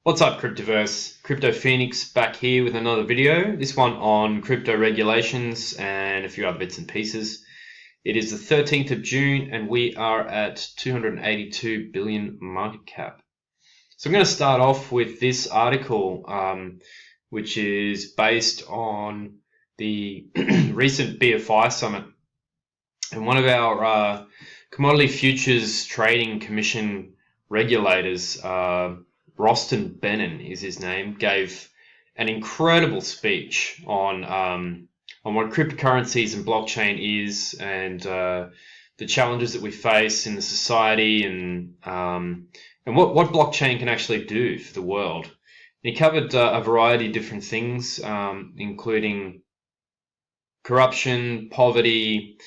What's up, Cryptoverse? Crypto Phoenix back here with another video, this one on crypto regulations and a few other bits and pieces. It is the 13th of June and we are at 282 billion market cap. So I'm going to start off with this article, which is based on the recent BFI summit. And one of our Commodity Futures Trading Commission regulators, Rostin Benham is his name, gave an incredible speech on what cryptocurrencies and blockchain is, and the challenges that we face in the society, and what blockchain can actually do for the world. And he covered a variety of different things, including corruption, poverty,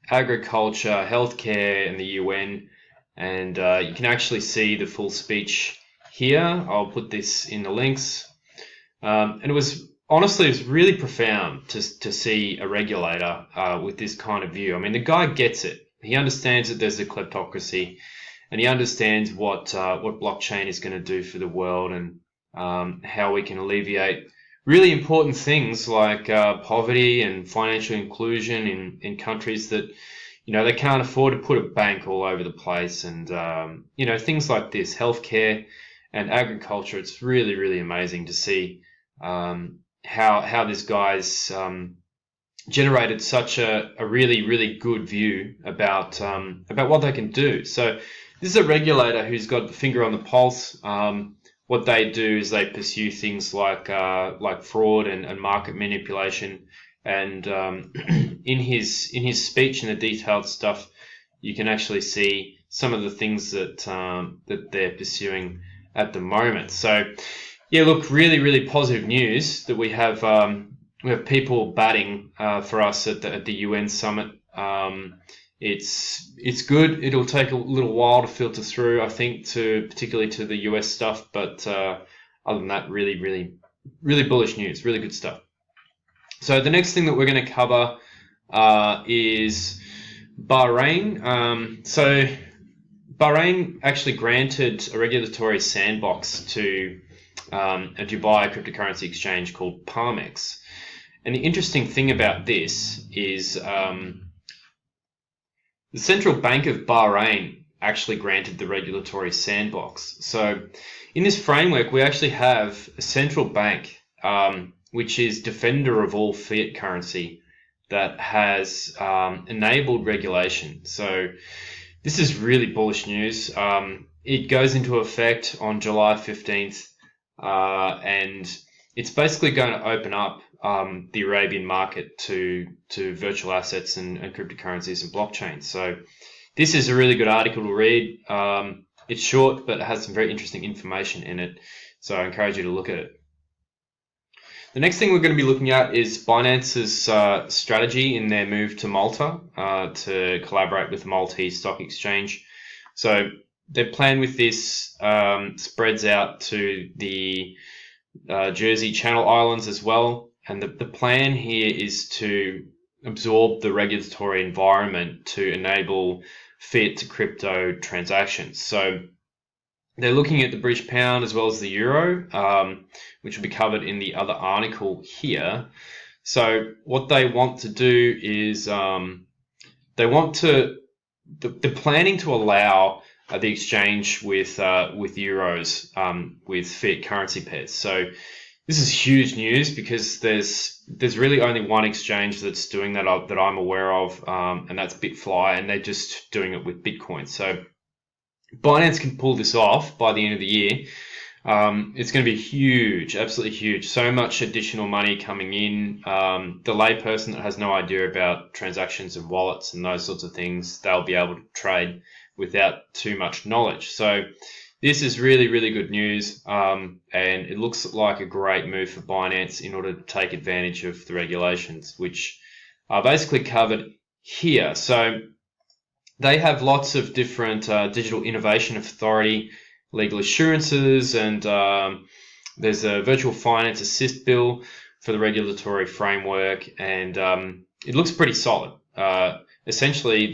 agriculture, healthcare, and the UN. And you can actually see the full speech here. I'll put this in the links. And it was really profound to see a regulator with this kind of view. I mean, the guy gets it. He understands that there's a kleptocracy, and he understands what blockchain is going to do for the world, and how we can alleviate really important things like poverty and financial inclusion in countries that, they can't afford to put a bank all over the place, and things like this, healthcare and agriculture. It's really, really amazing to see how this guy's generated such a really, really good view about what they can do. So this is a regulator who's got the finger on the pulse. What they do is they pursue things like fraud and market manipulation. And in his speech and the detailed stuff, you can actually see some of the things that they're pursuing at the moment. So yeah, look, really, really positive news that we have people batting for us at the UN summit. It's good. It'll take a little while to filter through, I think, particularly to the US stuff. But other than that, really, really, really bullish news. Really good stuff. So the next thing that we're going to cover is Bahrain. So Bahrain actually granted a regulatory sandbox to a Dubai cryptocurrency exchange called Palmex. And the interesting thing about this is the Central Bank of Bahrain actually granted the regulatory sandbox. So in this framework, we actually have a central bank, which is defender of all fiat currency, that has enabled regulation. So this is really bullish news. It goes into effect on July 15th, and it's basically going to open up the Arabian market to virtual assets and cryptocurrencies and blockchain. So this is a really good article to read. It's short, but it has some very interesting information in it. So I encourage you to look at it. The next thing we're going to be looking at is Binance's strategy in their move to Malta to collaborate with the Maltese Stock Exchange. So their plan with this spreads out to the Jersey Channel Islands as well. And the plan here is to absorb the regulatory environment to enable fiat to crypto transactions. So they're looking at the British pound as well as the euro, which will be covered in the other article here. So what they want to do is they're planning to allow the exchange with euros with fiat currency pairs. So this is huge news because there's really only one exchange that's doing that I'm aware of, and that's Bitfly, and they're just doing it with Bitcoin. So Binance can pull this off by the end of the year. It's going to be huge, absolutely huge. So much additional money coming in. The layperson that has no idea about transactions and wallets and those sorts of things, they'll be able to trade without too much knowledge. So this is really, really good news, and it looks like a great move for Binance in order to take advantage of the regulations, which are basically covered here. So they have lots of different digital innovation authority, legal assurances, and there's a virtual finance assist bill for the regulatory framework, and it looks pretty solid. Essentially,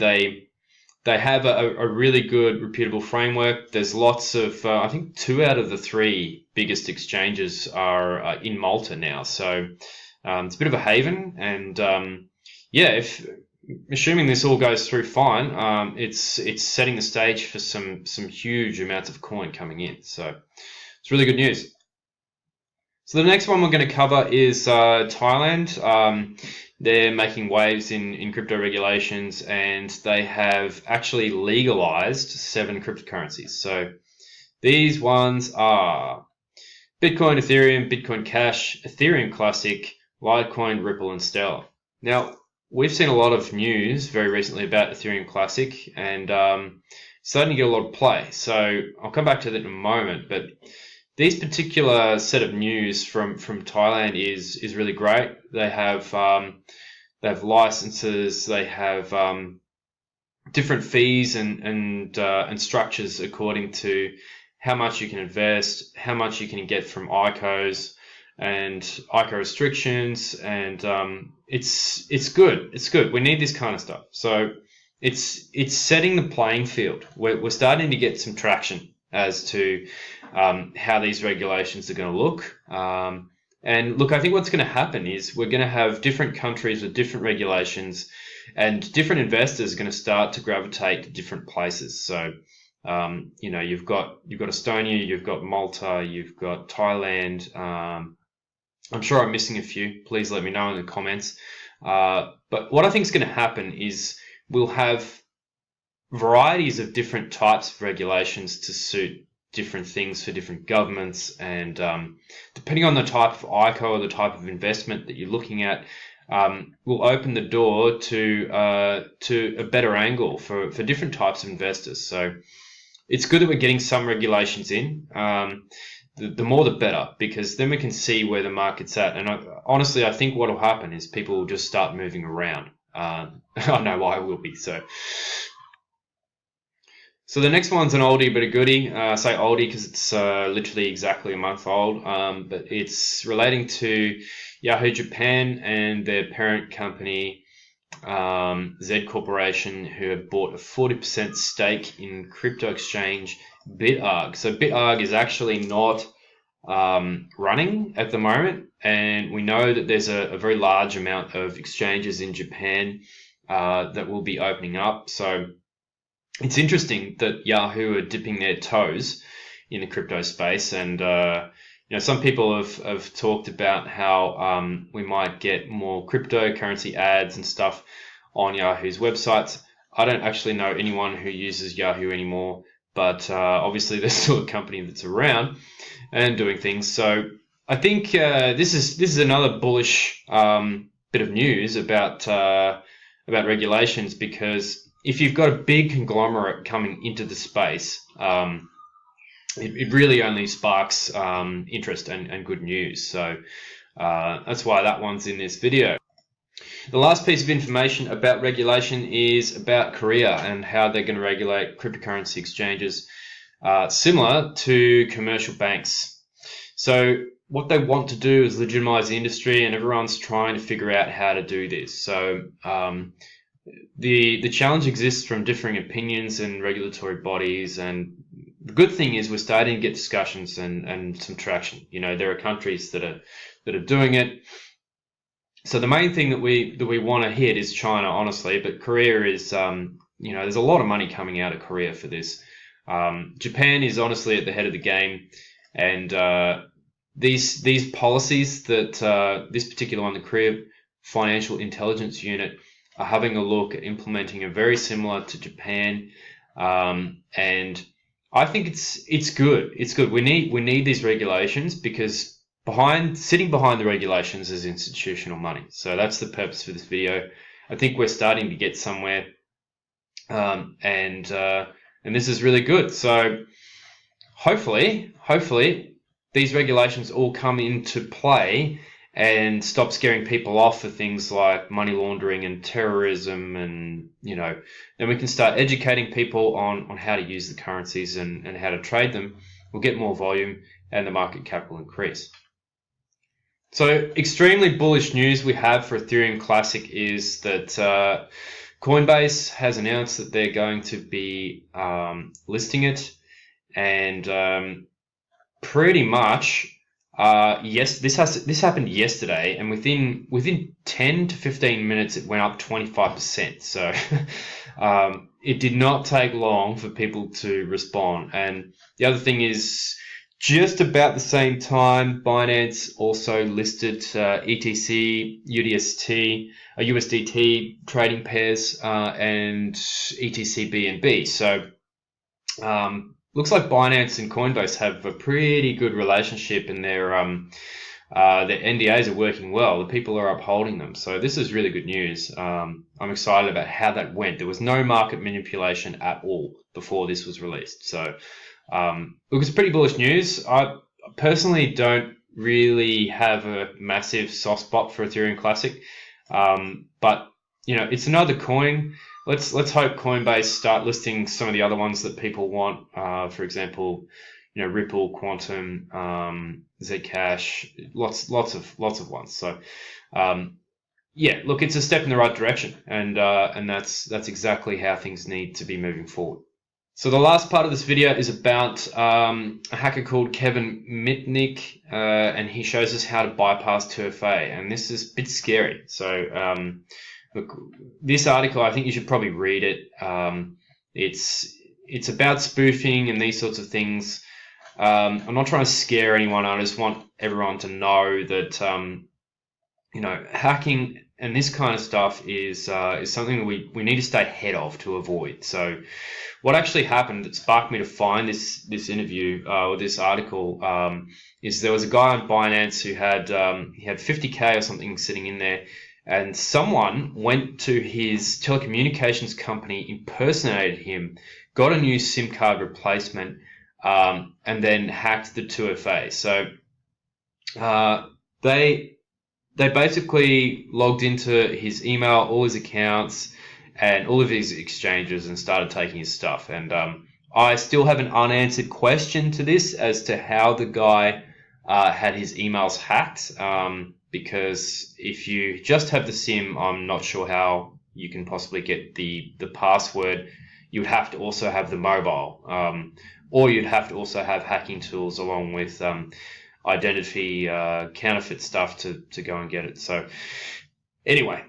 They have a really good, reputable framework. There's lots of, I think 2 out of the 3 biggest exchanges are in Malta now. So it's a bit of a haven. And yeah, if assuming this all goes through fine, it's setting the stage for some huge amounts of coin coming in. So it's really good news. So the next one we're going to cover is Thailand. They're making waves in crypto regulations, and they have actually legalized 7 cryptocurrencies. So these ones are Bitcoin, Ethereum, Bitcoin Cash, Ethereum Classic, Litecoin, Ripple, and Stellar. Now, we've seen a lot of news very recently about Ethereum Classic, and starting to get a lot of play. So I'll come back to that in a moment, but these particular set of news from Thailand is really great. They have licenses, they have different fees and structures according to how much you can invest, how much you can get from ICOs and ICO restrictions, and it's good. It's good. We need this kind of stuff. So it's setting the playing field. We're starting to get some traction as to how these regulations are going to look. And look, I think what's going to happen is we're going to have different countries with different regulations, and different investors are going to start to gravitate to different places. So, you know, you've got Estonia, you've got Malta, you've got Thailand. I'm sure I'm missing a few. Please let me know in the comments. But what I think is going to happen is we'll have varieties of different types of regulations to suit different things for different governments, and depending on the type of ICO or the type of investment that you're looking at, will open the door to a better angle for different types of investors. So it's good that we're getting some regulations in. The more the better, because then we can see where the market's at. And honestly, I think what will happen is people will just start moving around. I know I will be. So the next one's an oldie but a goodie. I say oldie because it's literally exactly a month old, but it's relating to Yahoo Japan and their parent company, Z Corporation, who have bought a 40% stake in crypto exchange BitArg. So BitArg is actually not running at the moment, and we know that there's a very large amount of exchanges in Japan that will be opening up. So it's interesting that Yahoo are dipping their toes in the crypto space, and you know, some people have talked about how we might get more cryptocurrency ads and stuff on Yahoo's websites. I don't actually know anyone who uses Yahoo anymore, but obviously there's still a company that's around and doing things. So I think this is another bullish bit of news about regulations, because if you've got a big conglomerate coming into the space, it really only sparks interest and good news. So that's why that one's in this video. The last piece of information about regulation is about Korea and how they're going to regulate cryptocurrency exchanges, similar to commercial banks. So what they want to do is legitimize the industry, and everyone's trying to figure out how to do this. So the challenge exists from differing opinions and regulatory bodies, and the good thing is we're starting to get discussions and some traction. You know, there are countries that are doing it. So the main thing that we want to hit is China, honestly, but Korea is you know, there's a lot of money coming out of Korea for this. Japan is honestly at the head of the game, and these policies that this particular one, the Korea Financial Intelligence Unit, are having a look at implementing, are very similar to Japan, and I think it's good. It's good. We need these regulations, because sitting behind the regulations is institutional money. So that's the purpose for this video. I think we're starting to get somewhere, and this is really good. So hopefully these regulations all come into play and stop scaring people off for things like money laundering and terrorism, and you know, then we can start educating people on how to use the currencies and how to trade them. We'll get more volume and the market cap will increase. So extremely bullish news we have for Ethereum Classic is that Coinbase has announced that they're going to be listing it, and pretty much, yes, this happened yesterday, and within 10 to 15 minutes, it went up 25%. So it did not take long for people to respond. And the other thing is, just about the same time, Binance also listed ETC, USDT trading pairs, and ETC BNB. So looks like Binance and Coinbase have a pretty good relationship, and their NDAs are working well. The people are upholding them. So this is really good news. I'm excited about how that went. There was no market manipulation at all before this was released. So look, it's pretty bullish news. I personally don't really have a massive soft spot for Ethereum Classic, but you know, it's another coin. Let's hope Coinbase start listing some of the other ones that people want. For example, you know, Ripple, Quantum, Zcash, lots of ones. So yeah, look, it's a step in the right direction, and that's exactly how things need to be moving forward. So the last part of this video is about a hacker called Kevin Mitnick, and he shows us how to bypass 2FA, and this is a bit scary. So look, this article, I think you should probably read it. It's about spoofing and these sorts of things. I'm not trying to scare anyone. I just want everyone to know that you know, hacking and this kind of stuff is something that we need to stay ahead of to avoid. So what actually happened that sparked me to find this interview or this article is there was a guy on Binance who had he had 50K or something sitting in there, and someone went to his telecommunications company, impersonated him, got a new SIM card replacement, and then hacked the 2FA. So they basically logged into his email, all his accounts, and all of his exchanges, and started taking his stuff. And I still have an unanswered question to this as to how the guy had his emails hacked, because if you just have the SIM, I'm not sure how you can possibly get the password. You would have to also have the mobile, or you'd have to also have hacking tools along with identity counterfeit stuff to go and get it. So anyway,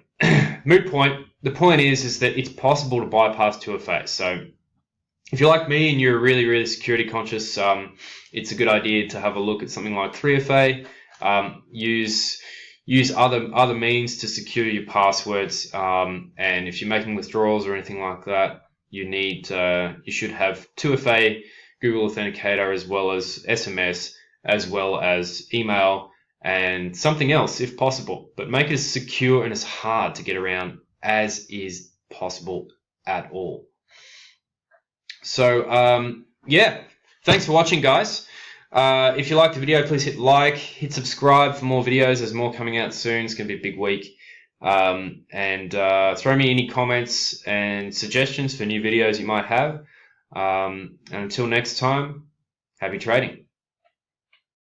moot point. The point is that it's possible to bypass 2FA. So if you're like me and you're really, really security conscious, it's a good idea to have a look at something like 3FA. Use other means to secure your passwords. And if you're making withdrawals or anything like that, you should have 2FA, Google Authenticator, as well as SMS, as well as email, and something else if possible. But make it as secure and as hard to get around as is possible at all. So yeah, thanks for watching, guys. If you liked the video, please hit like, hit subscribe for more videos. There's more coming out soon. It's going to be a big week. And throw me any comments and suggestions for new videos you might have. And until next time, happy trading.